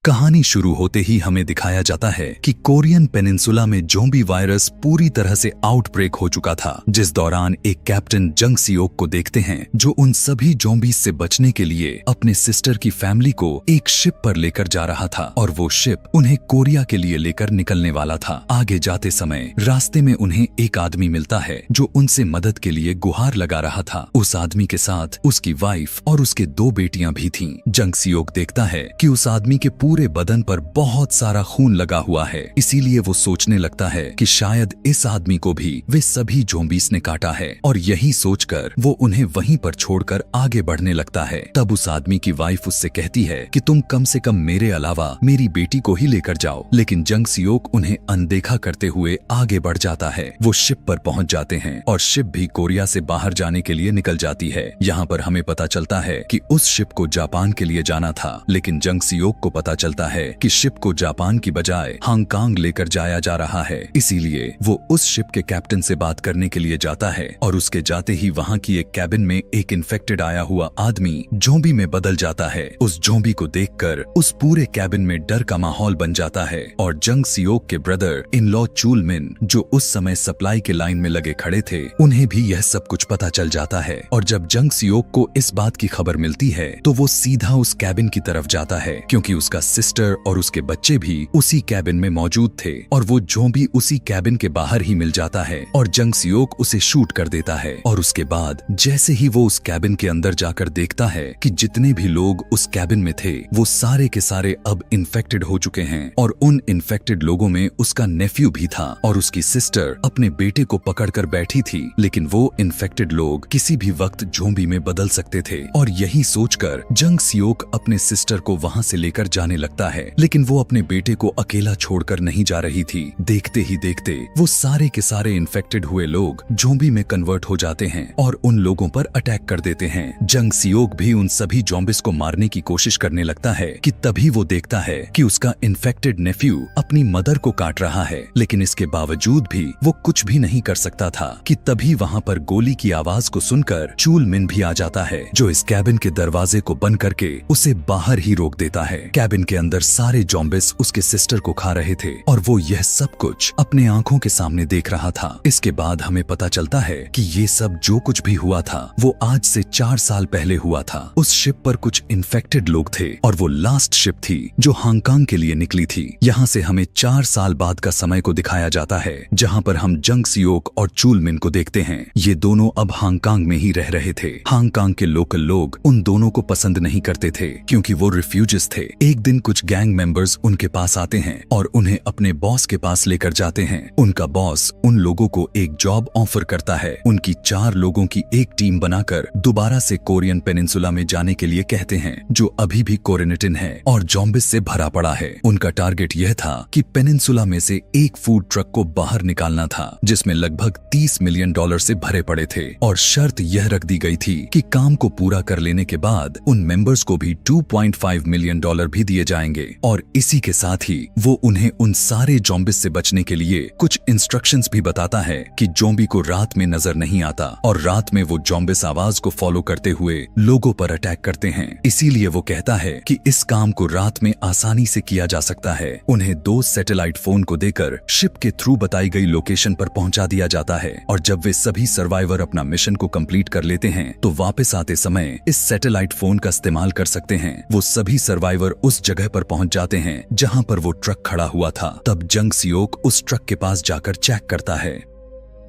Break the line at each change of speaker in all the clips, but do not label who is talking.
कहानी शुरू होते ही हमें दिखाया जाता है कि कोरियन पेनिनसुला में ज़ोंबी वायरस पूरी तरह से आउटब्रेक हो चुका था, जिस दौरान एक कैप्टन जंग सियोक को देखते हैं जो उन सभी ज़ोंबीज से बचने के लिए अपने सिस्टर की फैमिली को एक शिप पर लेकर जा रहा था और वो शिप उन्हें कोरिया के लिए लेकर निकलने वाला था। आगे जाते समय रास्ते में उन्हें एक आदमी मिलता है जो उनसे मदद के लिए गुहार लगा रहा था। उस आदमी के साथ उसकी वाइफ और उसके 2 बेटियां भी थीं। जंग सियोक देखता है कि उस आदमी के पूरे बदन पर बहुत सारा खून लगा हुआ है, इसीलिए वो सोचने लगता है कि शायद इस आदमी को भी वे सभी ज़ोंबीज ने काटा है और यही सोचकर वो उन्हें वहीं पर छोड़कर आगे बढ़ने लगता है। तब उस आदमी की वाइफ उससे कहती है कि तुम कम से कम मेरे अलावा मेरी बेटी को ही लेकर जाओ, लेकिन जंग सियोक उन्हें अनदेखा करते हुए आगे बढ़ जाता है। वो शिप पर पहुंच जाते हैं और शिप भी कोरिया से बाहर जाने के लिए निकल जाती है। यहाँ पर हमें पता चलता है कि उस शिप को जापान के लिए जाना था, लेकिन जंग सियोक को पता चलता है कि शिप को जापान की बजाय हांगकांग लेकर जाया जा रहा है। इसीलिए वो उस शिप के कैप्टन से बात करने के लिए जाता है और उसके जाते ही वहाँ की एक कैबिन में एक इन्फेक्टेड आया हुआ आदमी ज़ोंबी में बदल जाता है। उस ज़ोंबी को देखकर उस पूरे कैबिन में डर का माहौल बन जाता है और जंग सियोक के ब्रदर इन लॉ चूल मिन, जो उस समय सप्लाई के लाइन में लगे खड़े थे, उन्हें भी यह सब कुछ पता चल जाता है। और जब जंग सियोक को इस बात की खबर मिलती है तो वो सीधा उस कैबिन की तरफ जाता है, क्योंकि उसका सिस्टर और उसके बच्चे भी उसी कैबिन में मौजूद थे और वो ज़ोंबी उसी कैबिन के बाहर ही मिल जाता है और जंग सियोक उसे शूट कर देता है। और उसके बाद जैसे ही वो उस कैबिन के अंदर जाकर देखता है कि जितने भी लोग उस कैबिन में थे वो सारे के सारे अब इन्फेक्टेड हो चुके हैं और उन इन्फेक्टेड लोगों में उसका नेफ्यू भी था और उसकी सिस्टर अपने बेटे को पकड़कर बैठी थी, लेकिन वो इन्फेक्टेड लोग किसी भी वक्त ज़ोंबी में बदल सकते थे। और यही सोचकर जंग सियोक अपने सिस्टर को वहां से लेकर जाने लगता है, लेकिन वो अपने बेटे को अकेला छोड़कर नहीं जा रही थी। देखते ही देखते वो सारे के सारे इन्फेक्टेड हुए लोग ज़ोंबी में कन्वर्ट हो जाते हैं और उन लोगों पर अटैक कर देते हैं। जंग सियोक भी उन सभी ज़ोंबीज को मारने की कोशिश करने लगता है कि तभी वो देखता है कि उसका इन्फेक्टेड नेफ्यू अपनी मदर को काट रहा है, लेकिन इसके बावजूद भी वो कुछ भी नहीं कर सकता था कि तभी वहाँ पर गोली की आवाज को सुनकर चूल मिन भी आ जाता है, जो इस कैबिन के दरवाजे को बंद करके उसे बाहर ही रोक देता है। कैबिन के अंदर सारे ज़ोंबीज उसके सिस्टर को खा रहे थे और वो यह सब कुछ अपने आंखों के सामने देख रहा था। इसके बाद हमें पता चलता है कि ये सब जो कुछ भी हुआ था वो आज से 4 साल पहले हुआ था। उस शिप पर कुछ इन्फेक्टेड लोग थे और वो लास्ट शिप थी जो हांगकांग के लिए निकली थी। यहाँ से हमें 4 साल बाद का समय को दिखाया जाता है, जहाँ पर हम जंग सियोक और चूल मिन को देखते हैं। ये दोनों अब हांगकांग में ही रह रहे थे। हांगकांग के लोकल लोग उन दोनों को पसंद नहीं करते थे क्योंकि वो रिफ्यूजीज थे। एक दिन कुछ गैंग मेंबर्स उनके पास आते हैं और उन्हें अपने बॉस के पास लेकर जाते हैं। उनका बॉस उन लोगों को एक जॉब ऑफर करता है। उनकी 4 लोगों की एक टीम बनाकर दोबारा से कोरियन पेनिनसुला में जाने के लिए कहते हैं, जो अभी भी क्वारंटाइन है और ज़ोंबीज से भरा पड़ा है। उनका टारगेट यह था कि पेनिनसुला में से एक फूड ट्रक को बाहर निकालना था जिसमें लगभग $30 मिलियन से भरे पड़े थे और शर्त यह रख दी गई थी कि काम को पूरा कर लेने के बाद उन मेंबर्स को भी $2.5 मिलियन भी दिए जाएंगे। और इसी के साथ ही वो उन्हें उन सारे ज़ोंबीज से बचने के लिए कुछ इंस्ट्रक्शंस भी बताता है कि ज़ोंबी को रात में नजर नहीं आता और रात में वो ज़ोंबीज आवाज को फॉलो करते हुए लोगों पर अटैक करते हैं। इसीलिए वो कहता है कि इस काम को रात में आसानी से किया जा सकता है। उन्हें 2 सैटेलाइट फोन को देकर शिप के थ्रू बताई गई लोकेशन पर पहुंचा दिया जाता है और जब वे सभी सर्वाइवर अपना मिशन को कंप्लीट कर लेते हैं तो वापस आते समय इस सैटेलाइट फोन का इस्तेमाल कर सकते हैं। वो सभी सर्वाइवर उस जगह पर पहुंच जाते हैं जहां पर वो ट्रक खड़ा हुआ था। तब जंग सियोक उस ट्रक के पास जाकर चेक करता है।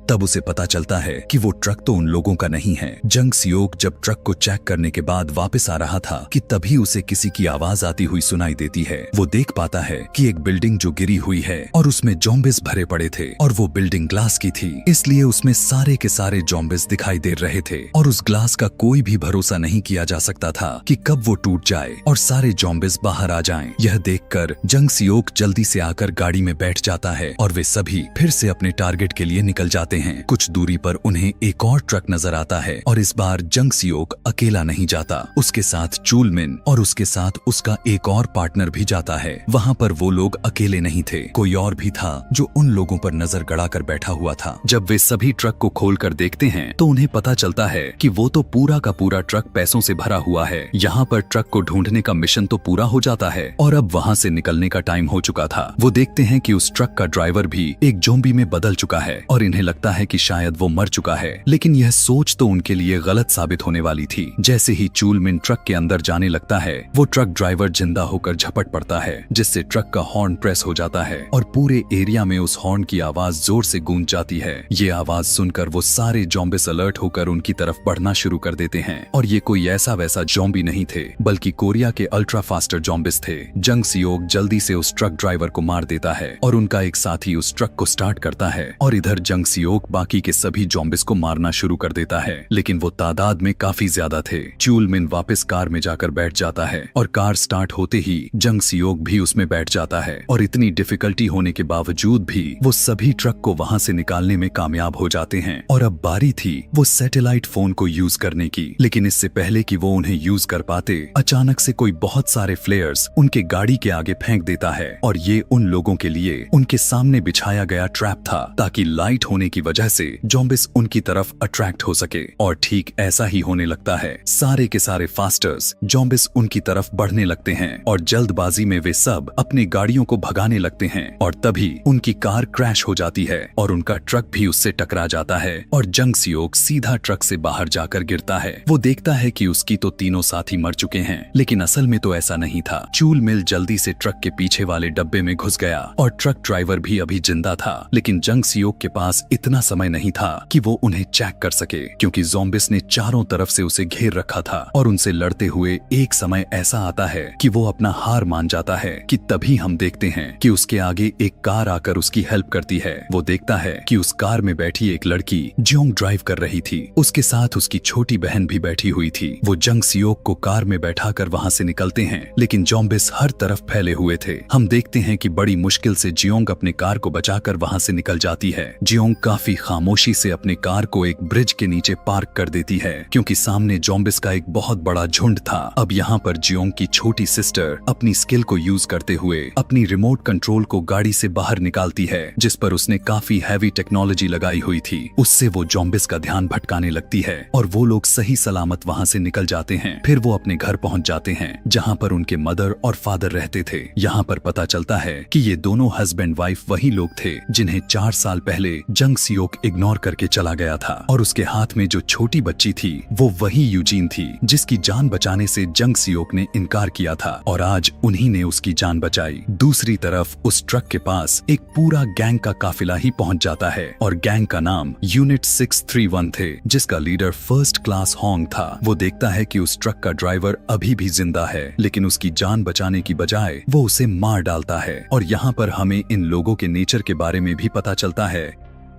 तब उसे पता चलता है कि वो ट्रक तो उन लोगों का नहीं है। जंग सियोक जब ट्रक को चेक करने के बाद वापस आ रहा था कि तभी उसे किसी की आवाज आती हुई सुनाई देती है। वो देख पाता है कि एक बिल्डिंग जो गिरी हुई है और उसमें ज़ोंबीज भरे पड़े थे और वो बिल्डिंग ग्लास की थी, इसलिए उसमें सारे के सारे ज़ोंबीज दिखाई दे रहे थे और उस ग्लास का कोई भी भरोसा नहीं किया जा सकता था कि कब वो टूट जाए और सारे ज़ोंबीज बाहर आ जाएं। यह देखकर जंग सियोक जल्दी से आकर गाड़ी में बैठ जाता है और वे सभी फिर से अपने टारगेट के लिए निकल जाते जाते हैं। कुछ दूरी पर उन्हें एक और ट्रक नजर आता है और इस बार जंग सियोक अकेला नहीं जाता, उसके साथ चूल मिन और उसके साथ उसका एक और पार्टनर भी जाता है। वहाँ पर वो लोग अकेले नहीं थे, कोई और भी था जो उन लोगों पर नजर गड़ाकर बैठा हुआ था। जब वे सभी ट्रक को खोलकर देखते हैं तो उन्हें पता चलता है कि वो तो पूरा का पूरा ट्रक पैसों से भरा हुआ है। यहाँ पर ट्रक को ढूंढने का मिशन तो पूरा हो जाता है और अब वहाँ से निकलने का टाइम हो चुका था। वो देखते हैं कि उस ट्रक का ड्राइवर भी एक ज़ॉम्बी में बदल चुका है और इन्हें लगता है कि शायद वो मर चुका है, लेकिन यह सोच तो उनके लिए गलत साबित होने वाली थी। जैसे ही चूल मिन ट्रक के अंदर जाने लगता है, वो ट्रक ड्राइवर जिंदा होकर झपट पड़ता है, जिससे ट्रक का हॉर्न प्रेस हो जाता है और पूरे एरिया में उस हॉर्न की आवाज जोर से गूंज जाती है। ये आवाज सुनकर वो सारे ज़ॉम्बिस अलर्ट होकर उनकी तरफ बढ़ना शुरू कर देते हैं और ये कोई ऐसा वैसा ज़ॉम्बी नहीं थे, बल्कि कोरिया के अल्ट्रा फास्टर ज़ॉम्बिस थे। जंग सियोक जल्दी से उस ट्रक ड्राइवर को मार देता है और उनका एक साथी उस ट्रक को स्टार्ट करता है और इधर जंग सियोक बाकी के सभी ज़ॉम्बिस को मारना शुरू कर देता है, लेकिन वो तादाद में काफी ज्यादा थे। चूल मिन वापस कार में जाकर बैठ जाता है और कार स्टार्ट होते ही जंग सियोक भी उसमें बैठ जाता है और इतनी डिफिकल्टी होने के बावजूद भी वो सभी ट्रक को वहाँ से निकालने में कामयाब हो जाते हैं। और अब बारी थी वो सैटेलाइट फोन को यूज करने की, लेकिन इससे पहले कि वो उन्हें यूज कर पाते, अचानक से कोई बहुत सारे फ्लेयर्स उनके गाड़ी के आगे फेंक देता है और ये उन लोगों के लिए उनके सामने बिछाया गया ट्रैप था, ताकि लाइट होने की वजह से ज़ॉम्बिस उनकी तरफ अट्रैक्ट हो सके। और ठीक ऐसा ही होने लगता है। सारे के सारे फास्टर्स ज़ॉम्बिस उनकी तरफ बढ़ने लगते हैं और जल्दबाजी में वे सब अपनी गाड़ियों को भगाने लगते हैं और तभी उनकी कार क्रैश हो जाती है और उनका ट्रक भी उससे टकरा जाता है और जंग सियोक सीधा ट्रक से बाहर जाकर गिरता है। वो देखता है कि उसकी तो तीनों साथी मर चुके हैं, लेकिन असल में तो ऐसा नहीं था। चूल मिल जल्दी से ट्रक के पीछे वाले डब्बे में घुस गया और ट्रक ड्राइवर भी अभी जिंदा था, लेकिन जंग सियोक के पास इतना समय नहीं था कि वो उन्हें चेक कर सके, क्योंकि ज़ॉम्बिस ने चारों तरफ से उसे घेर रखा था और उनसे लड़ते हुए एक समय ऐसा आता है कि वो अपना हार मान जाता है कि तभी हम देखते हैं कि उसके आगे एक कार आकर उसकी हेल्प करती है। वो देखता है कि उस कार में बैठी एक लड़की जियोंग ड्राइव कर रही थी, उसके साथ उसकी छोटी बहन भी बैठी हुई थी। वो जंग सियोक को कार में बैठाकर वहाँ से निकलते हैं, लेकिन ज़ॉम्बिस हर तरफ फैले हुए थे। हम देखते हैं कि बड़ी मुश्किल से जियोंग अपने कार को बचाकर वहाँ से निकल जाती है। जियोंग काफी खामोशी से अपनी कार को एक ब्रिज के नीचे पार्क कर देती है, क्योंकि सामने ज़ॉम्बिस का एक बहुत बड़ा झुंड था। अब यहाँ पर जियोंग की छोटी सिस्टर अपनी स्किल को यूज करते हुए अपनी रिमोट कंट्रोल को गाड़ी से बाहर निकालती है, जिस पर उसने काफी हैवी टेक्नोलॉजी लगाई हुई थी। उससे वो ज़ॉम्बिस का ध्यान भटकाने लगती है और वो लोग सही सलामत वहाँ से निकल जाते हैं। फिर वो अपने घर पहुँच जाते हैं, जहाँ पर उनके मदर और फादर रहते थे। यहाँ पर पता चलता है कि ये दोनों हस्बैंड वाइफ वही लोग थे जिन्हें 4 साल पहले जंग सियोक इग्नोर करके चला गया था, और उसके हाथ में जो छोटी बच्ची थी वो वही यूजीन थी जिसकी जान बचाने से जंग सियोक ने इनकार किया था, और आज उन्हीं ने उसकी जान बचाई। दूसरी तरफ उस ट्रक के पास एक पूरा गैंग का काफिला ही पहुंच जाता है और गैंग का नाम यूनिट 631 थे, जिसका लीडर फर्स्ट क्लास होंग था। वो देखता है कि उस ट्रक का ड्राइवर अभी भी जिंदा है, लेकिन उसकी जान बचाने की बजाय वो उसे मार डालता है। और यहाँ पर हमें इन लोगों के नेचर के बारे में भी पता चलता है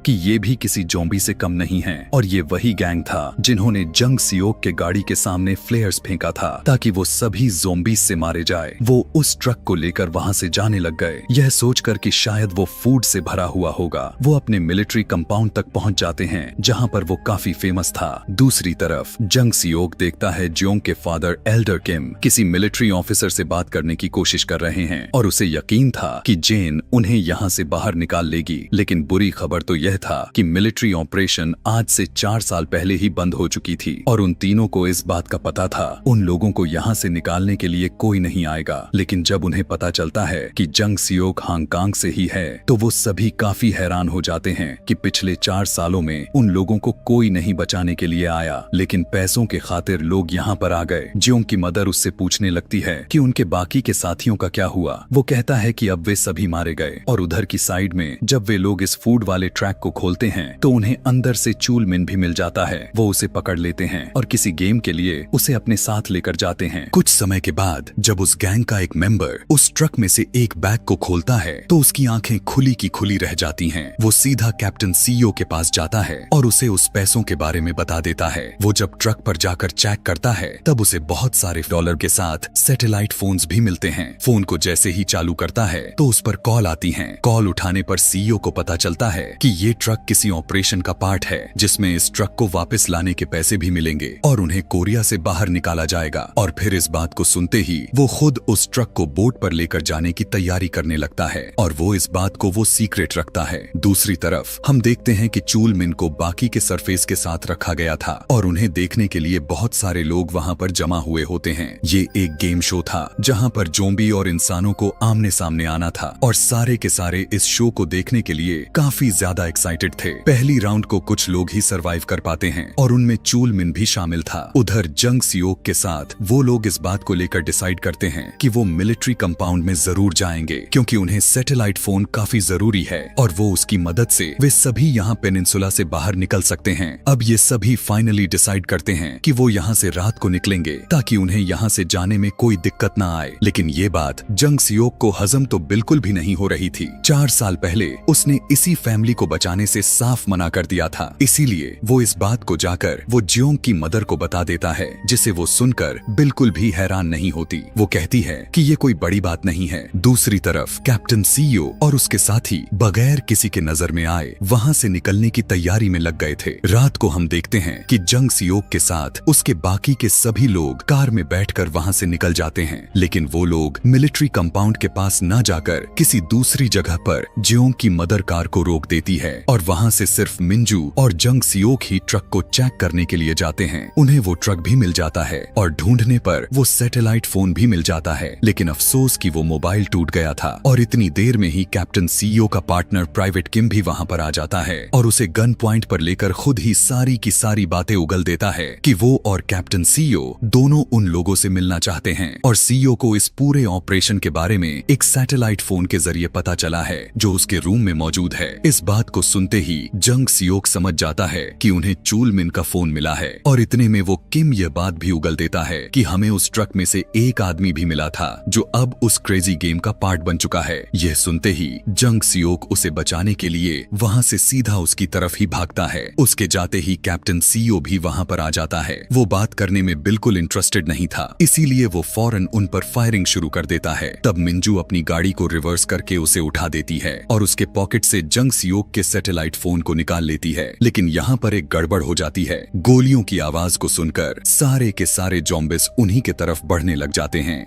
कि ये भी किसी ज़ॉम्बी से कम नहीं हैं, और ये वही गैंग था जिन्होंने जंग सियोक के गाड़ी के सामने फ्लेयर्स फेंका था ताकि वो सभी ज़ॉम्बीज से मारे जाए। वो उस ट्रक को लेकर वहाँ से जाने लग गए, यह सोचकर कि शायद वो फूड से भरा हुआ होगा। वो अपने मिलिट्री कंपाउंड तक पहुँच जाते हैं, जहाँ पर वो काफी फेमस था। दूसरी तरफ जंग सियोक देखता है जियोंग के फादर एल्डर किम किसी मिलिट्री ऑफिसर से बात करने की कोशिश कर रहे हैं, और उसे यकीन था कि जेन उन्हें यहाँ से बाहर निकाल लेगी। लेकिन बुरी खबर तो यह था कि मिलिट्री ऑपरेशन आज से 4 साल पहले ही बंद हो चुकी थी, और उन तीनों को इस बात का पता था उन लोगों को यहाँ से निकालने के लिए कोई नहीं आएगा। लेकिन जब उन्हें पता चलता है कि जंग सियोक हांगकांग से ही है, तो वो सभी काफी हैरान हो जाते हैं कि पिछले 4 सालों में उन लोगों को कोई नहीं बचाने के लिए आया, लेकिन पैसों के खातिर लोग यहाँ पर आ गए। जियोंग की मदर उससे पूछने लगती है कि उनके बाकी के साथियों का क्या हुआ। वो कहता है कि अब वे सभी मारे गए, और उधर की साइड में जब वे लोग इस फूड वाले ट्रैक को खोलते हैं तो उन्हें अंदर से चूल मिन भी मिल जाता है। वो उसे पकड़ लेते हैं और किसी गेम के लिए उसे अपने साथ लेकर जाते हैं। कुछ समय के बाद जब उस गैंग का एक मेंबर उस ट्रक में से एक बैग को खोलता है तो उसकी आंखें खुली की खुली रह जाती हैं। वो सीधा कैप्टन सीईओ के पास जाता है और उसे उस पैसों के बारे में बता देता है। वो जब ट्रक पर जाकर चेक करता है तब उसे बहुत सारे डॉलर के साथ सैटेलाइट फोन्स भी मिलते हैं। फोन को जैसे ही चालू करता है तो उस पर कॉल आती है। कॉल उठाने पर सीईओ को पता चलता है कि ये ट्रक किसी ऑपरेशन का पार्ट है जिसमें इस ट्रक को वापस लाने के पैसे भी मिलेंगे और उन्हें कोरिया से बाहर निकाला जाएगा। और फिर इस बात को सुनते ही वो खुद उस ट्रक को बोट पर लेकर जाने की तैयारी करने लगता है और वो इस बात को वो सीक्रेट रखता है। दूसरी तरफ हम देखते हैं कि चूल मिन को बाकी के सरफेस के साथ रखा गया था और उन्हें देखने के लिए बहुत सारे लोग वहाँ पर जमा हुए होते हैं। ये एक गेम शो था जहाँ पर ज़ॉम्बी और इंसानों को आमने सामने आना था और सारे के सारे इस शो को देखने के लिए काफी ज्यादा एक्साइटेड थे। पहली राउंड को कुछ लोग ही सरवाइव कर पाते हैं और उनमें चूल मिन भी शामिल था। उधर जंग सियोक के साथ वो लोग इस बात को लेकर डिसाइड करते हैं कि वो मिलिट्री कंपाउंड में जरूर जाएंगे क्योंकि उन्हें सैटेलाइट फोन काफी जरूरी है और वो उसकी मदद से वे सभी यहाँ पेनिनसुला से बाहर निकल सकते हैं। अब ये सभी फाइनली डिसाइड करते हैं कि वो यहाँ से रात को निकलेंगे ताकि उन्हें यहाँ से जाने में कोई दिक्कत न आए। लेकिन ये बात जंग सियोक को हजम तो बिल्कुल भी नहीं हो रही थी। 4 साल पहले उसने इसी फैमिली को बचाने से साफ मना कर दिया था, इसीलिए वो इस बात को जाकर वो जियोंग की मदर को बता देता है जिसे वो सुनकर बिल्कुल भी हैरान नहीं होती। वो कहती है कि ये कोई बड़ी बात नहीं है। दूसरी तरफ कैप्टन सीओ और उसके साथी बगैर किसी के नजर में आए वहाँ से निकलने की तैयारी में लग गए थे। रात को हम देखते हैं कि जंग सियोक के साथ उसके बाकी के सभी लोग कार में बैठकर वहाँ से निकल जाते हैं, लेकिन वो लोग मिलिट्री कंपाउंड के पास न जाकर किसी दूसरी जगह पर जियोंग की मदर कार को रोक देती है और वहाँ से सिर्फ मिंजू और जंग सियोक ही ट्रक को चेक करने के लिए जाते हैं। उन्हें वो ट्रक भी मिल जाता है और ढूंढने पर वो सैटेलाइट फोन भी मिल जाता है, लेकिन अफसोस कि वो मोबाइल टूट गया था और इतनी देर में ही कैप्टन सीईओ का पार्टनर प्राइवेट किम भी वहाँ पर आ जाता है और उसे गन पॉइंट पर लेकर खुद ही सारी की सारी बातें उगल देता है कि वो और कैप्टन सीईओ दोनों उन लोगों से मिलना चाहते हैं और सीईओ को इस पूरे ऑपरेशन के बारे में एक सैटेलाइट फोन के जरिए पता चला है जो उसके रूम में मौजूद है। इस बात को सुनते ही जंग सियोक समझ जाता है कि उन्हें चूल मिन का फोन मिला है और इतने में वो किम यह बात भी उगल देता है कि हमें उस ट्रक में से एक आदमी भी मिला था जो अब उस क्रेजी गेम का पार्ट बन चुका है। यह सुनते ही जंग सियोक उसे बचाने के लिए वहाँ से सीधा उसकी तरफ ही भागता है। उसके जाते ही कैप्टन सीईओ भी वहाँ पर आ जाता है। वो बात करने में बिल्कुल इंटरेस्टेड नहीं था, इसीलिए वो फौरन उन पर फायरिंग शुरू कर देता है। तब मिंजू अपनी गाड़ी को रिवर्स करके उसे उठा देती है और उसके पॉकेट से जंग सियोक के सैटेलाइट फोन को निकाल लेती है। लेकिन यहाँ पर एक गड़बड़ हो जाती है। गोलियों की आवाज को सुनकर सारे के सारे ज़ॉम्बिस उन्हीं के तरफ बढ़ने लग जाते हैं।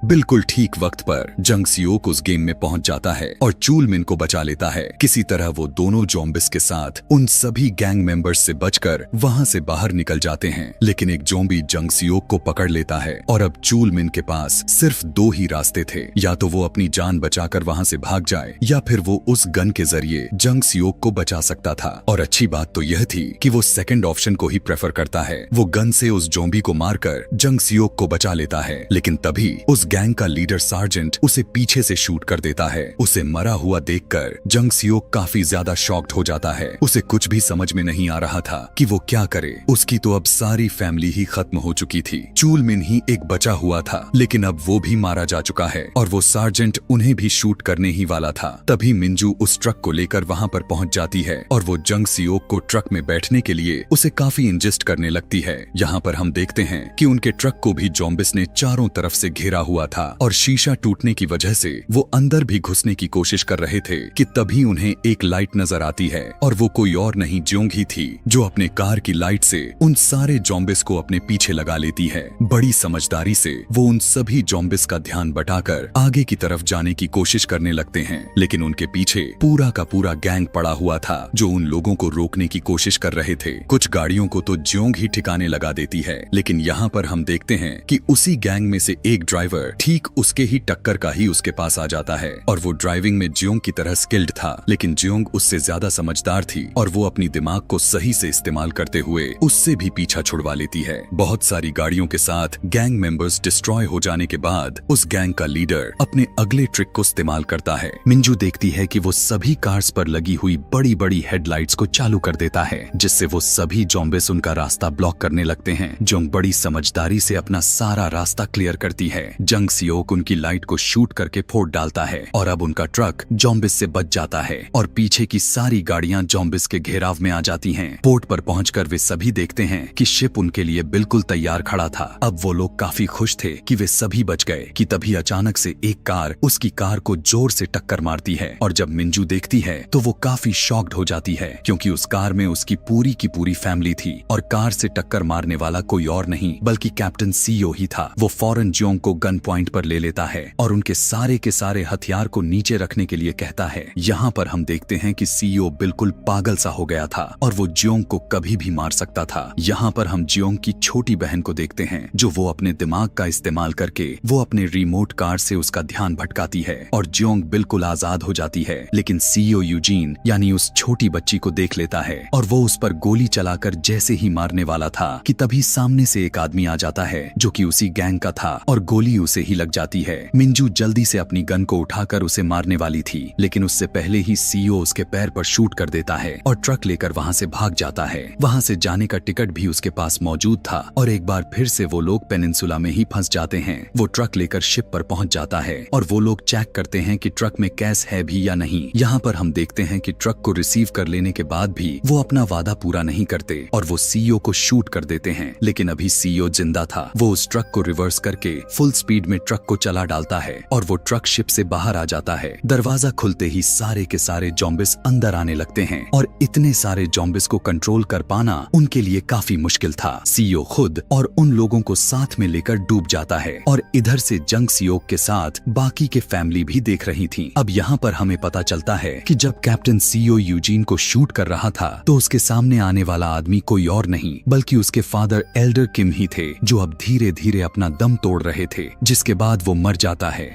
बिल्कुल ठीक वक्त पर जंग सियोक उस गेम में पहुंच जाता है और चूल मिन को बचा लेता है। किसी तरह वो दोनों ज़ॉम्बिस के साथ उन सभी गैंग मेंबर्स से बचकर वहां से बाहर निकल जाते हैं, लेकिन एक ज़ॉम्बी जंग सियोक को पकड़ लेता है और अब चूल मिन के पास सिर्फ 2 ही रास्ते थे, या तो वो अपनी जान बचाकर वहां से भाग जाए या फिर वो उस गन के जरिए जंग सियोक को बचा सकता था। और अच्छी बात तो यह थी कि वो सेकंड ऑप्शन को ही प्रेफर करता है। वो गन से उस ज़ॉम्बी को मारकर जंग सियोक को बचा लेता है, लेकिन तभी उस गैंग का लीडर सार्जेंट उसे पीछे से शूट कर देता है। उसे मरा हुआ देखकर जंग सियोक काफी ज्यादा शॉक्ड हो जाता है। उसे कुछ भी समझ में नहीं आ रहा था कि वो क्या करे। उसकी तो अब सारी फैमिली ही खत्म हो चुकी थी। चूल मिन ही एक बचा हुआ था, लेकिन अब वो भी मारा जा चुका है और वो सार्जेंट उन्हें भी शूट करने ही वाला था। तभी मिंजू उस ट्रक को लेकर वहाँ पर पहुँच जाती है और वो जंग सियोक को ट्रक में बैठने के लिए उसे काफी इंजेस्ट करने लगती है। यहाँ पर हम देखते हैं कि उनके ट्रक को भी ज़ॉम्बिस ने चारों तरफ से घेरा हुआ था और शीशा टूटने की वजह से वो अंदर भी घुसने की कोशिश कर रहे थे कि तभी उन्हें एक लाइट नजर आती है और वो कोई और नहीं जियोंग ही थी जो अपने कार की लाइट से उन सारे ज़ॉम्बिस को अपने पीछे लगा लेती है। बड़ी समझदारी से वो उन सभी ज़ॉम्बिस का ध्यान बटाकर आगे की तरफ जाने की कोशिश करने लगते हैं, लेकिन उनके पीछे पूरा का पूरा गैंग पड़ा हुआ था जो उन लोगों को रोकने की कोशिश कर रहे थे। कुछ गाड़ियों को तो जियोंग ही ठिकाने लगा देती है, लेकिन यहाँ पर हम देखते हैं कि उसी गैंग में से एक ड्राइवर ठीक उसके ही टक्कर का ही उसके पास आ जाता है और वो ड्राइविंग में जियोंग की तरह स्किल्ड था, लेकिन जियोंग उससे ज्यादा समझदार थी और वो अपनी दिमाग को सही से इस्तेमाल करते हुए उससे भी पीछा छुड़वा लेती है। बहुत सारी गाड़ियों के साथ गैंग मेंबर्स डिस्ट्रॉय हो जाने के बाद उस गैंग का लीडर अपने अगले ट्रिक को इस्तेमाल करता है। मिंजू देखती है कि वो सभी कार्स पर लगी हुई बड़ी बड़ी हेडलाइट्स को चालू कर देता है, जिससे वो सभी ज़ॉम्बिस उनका रास्ता ब्लॉक करने लगते हैं। जियोंग बड़ी समझदारी से अपना सारा रास्ता क्लियर करती है। जंग सियोक उनकी लाइट को शूट करके फोड़ डालता है और अब उनका ट्रक जॉम्बिस से बच जाता है और पीछे की सारी गाड़ियां जॉम्बिस के घेराव में आ जाती हैं। पोर्ट पर पहुंचकर वे सभी देखते हैं कि शिप उनके लिए बिल्कुल तैयार खड़ा था। अब वो लोग काफी खुश थे कि वे सभी बच गए कि तभी अचानक से एक कार उसकी कार को जोर से टक्कर मारती है और जब मिंजू देखती है तो वो काफी शॉक्ड हो जाती है क्योंकि उस कार में उसकी पूरी की पूरी फैमिली थी और कार से टक्कर मारने वाला कोई और नहीं बल्कि कैप्टन सीओ ही था। वो फौरन जियोंग को गन पॉइंट पर ले लेता है और उनके सारे के सारे हथियार को नीचे रखने के लिए कहता है। यहाँ पर हम देखते हैं कि सीओ बिल्कुल पागल सा हो गया था और वो जियोंग को कभी भी मार सकता था। यहाँ पर हम जियोंग की छोटी बहन को देखते हैं जो वो अपने दिमाग का इस्तेमाल करके वो अपने रिमोट कार से उसका ध्यान भटकाती है और जियोंग बिल्कुल आजाद हो जाती है। लेकिन सीओ यूजीन यानी उस छोटी बच्ची को देख लेता है और वो उस पर गोली चलाकर जैसे ही मारने वाला था कि तभी सामने से एक आदमी आ जाता है जो कि उसी गैंग का था और गोली उसे ही लग जाती है। मिंजू जल्दी से अपनी गन को उठाकर उसे मारने वाली थी लेकिन उससे पहले ही सीओ उसके पैर पर शूट कर देता है और ट्रक लेकर वहाँ से भाग जाता है। वहाँ से जाने का टिकट भी उसके पास मौजूद था और एक बार फिर से वो लोग पेनिनसुला में ही फंस जाते हैं। वो ट्रक लेकर शिप पर पहुंच जाता है और वो लोग चेक करते हैं कि ट्रक में कैश है भी या नहीं। यहाँ पर हम देखते हैं कि ट्रक को रिसीव कर लेने के बाद भी वो अपना वादा पूरा नहीं करते और वो सीईओ को शूट कर देते हैं। लेकिन अभी सीईओ जिंदा था। वो उस ट्रक को रिवर्स करके फुल स्पीड में ट्रक को चला डालता है और वो ट्रक शिप से बाहर आ जाता है। दरवाजा खुलते ही सारे के सारे जॉम्बिस अंदर आने लगते हैं और इतने सारे जॉम्बिस को कंट्रोल कर पाना उनके लिए काफी मुश्किल था। सीईओ खुद और उन लोगों को साथ में लेकर डूब जाता है और इधर से जंग सियोक के साथ बाकी के फैमिली भी देख रही थी। अब यहाँ पर हमें पता चलता है कि जब कैप्टन सीईओ यूजीन को शूट कर रहा था तो उसके सामने आने वाला आदमी कोई और नहीं बल्कि उसके फादर एल्डर किम ही थे जो अब धीरे धीरे अपना दम तोड़ रहे थे, जिसके बाद वो मर जाता है।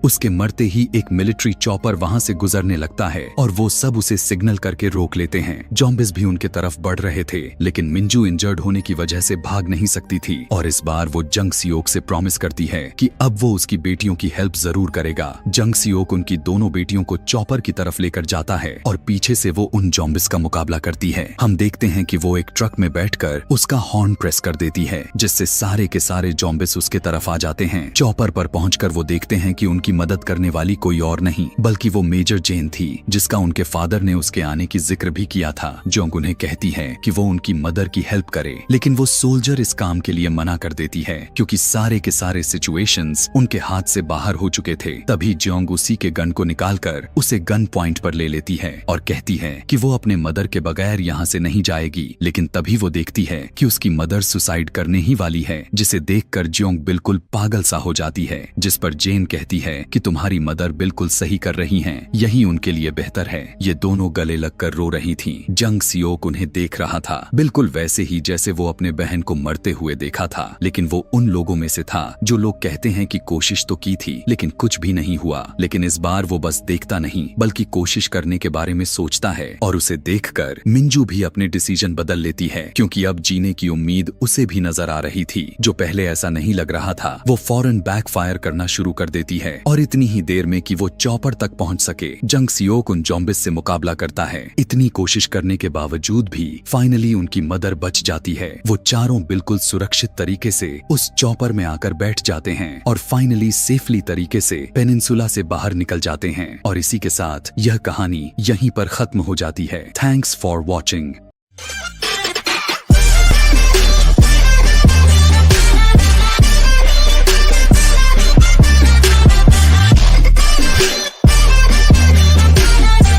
उसके मरते ही एक मिलिट्री चॉपर वहां से गुजरने लगता है और वो सब उसे सिग्नल करके रोक लेते हैं। जॉम्बिस भी उनके तरफ बढ़ रहे थे लेकिन मिंजू इंजर्ड होने की वजह से भाग नहीं सकती थी और इस बार वो जंग सियोक से प्रॉमिस करती है कि अब वो उसकी बेटियों की हेल्प जरूर करेगा। जंग सियोक उनकी दोनों बेटियों को चॉपर की तरफ लेकर जाता है और पीछे से वो उन जॉम्बिस का मुकाबला करती है। हम देखते हैं कि वो एक ट्रक में बैठकर उसका हॉर्न प्रेस कर देती है जिससे सारे के सारे जॉम्बिस उसके तरफ आ जाते हैं। चॉपर पर पहुंचकर वो देखते हैं कि उनकी मदद करने वाली कोई और नहीं बल्कि वो मेजर जेन थी जिसका उनके फादर ने उसके आने की जिक्र भी किया था। जोंग उन्हें कहती है कि वो उनकी मदर की हेल्प करे लेकिन वो सोल्जर इस काम के लिए मना कर देती है क्योंकि सारे के सारे सिचुएशंस उनके हाथ से बाहर हो चुके थे। तभी जोंग उसी के गन को निकालकर उसे गन पॉइंट पर ले लेती है और कहती है कि वो अपने मदर के बगैर यहाँ से नहीं जाएगी। लेकिन तभी वो देखती है कि उसकी मदर सुसाइड करने ही वाली है, जिसे देखकर जोंग बिल्कुल पागल सा हो जाती है। जिस पर जेन कहती है कि तुम्हारी मदर बिल्कुल सही कर रही हैं, यही उनके लिए बेहतर है। ये दोनों गले लगकर रो रही थीं। जंग सियोक उन्हें देख रहा था बिल्कुल वैसे ही जैसे वो अपने बहन को मरते हुए देखा था, लेकिन वो उन लोगों में से था जो लोग कहते हैं कि कोशिश तो की थी लेकिन कुछ भी नहीं हुआ। लेकिन इस बार वो बस देखता नहीं बल्कि कोशिश करने के बारे में सोचता है और उसे देखकर मिंजू भी अपने डिसीजन बदल लेती है क्योंकि अब जीने की उम्मीद उसे भी नजर आ रही थी। जो पहले ऐसा नहीं लग रहा था वो फौरन बैकफायर करना शुरू कर देती है और इतनी ही देर में कि वो चॉपर तक पहुंच सके। जंग सियोक उन जॉम्बिस से मुकाबला करता है। इतनी कोशिश करने के बावजूद भी फाइनली उनकी मदर बच जाती है। वो चारों बिल्कुल सुरक्षित तरीके से उस चॉपर में आकर बैठ जाते हैं और फाइनली सेफली तरीके से पेनिनसुला से बाहर निकल जाते हैं। और इसी के साथ यह कहानी यहीं पर खत्म हो जाती है। Thanks for watching.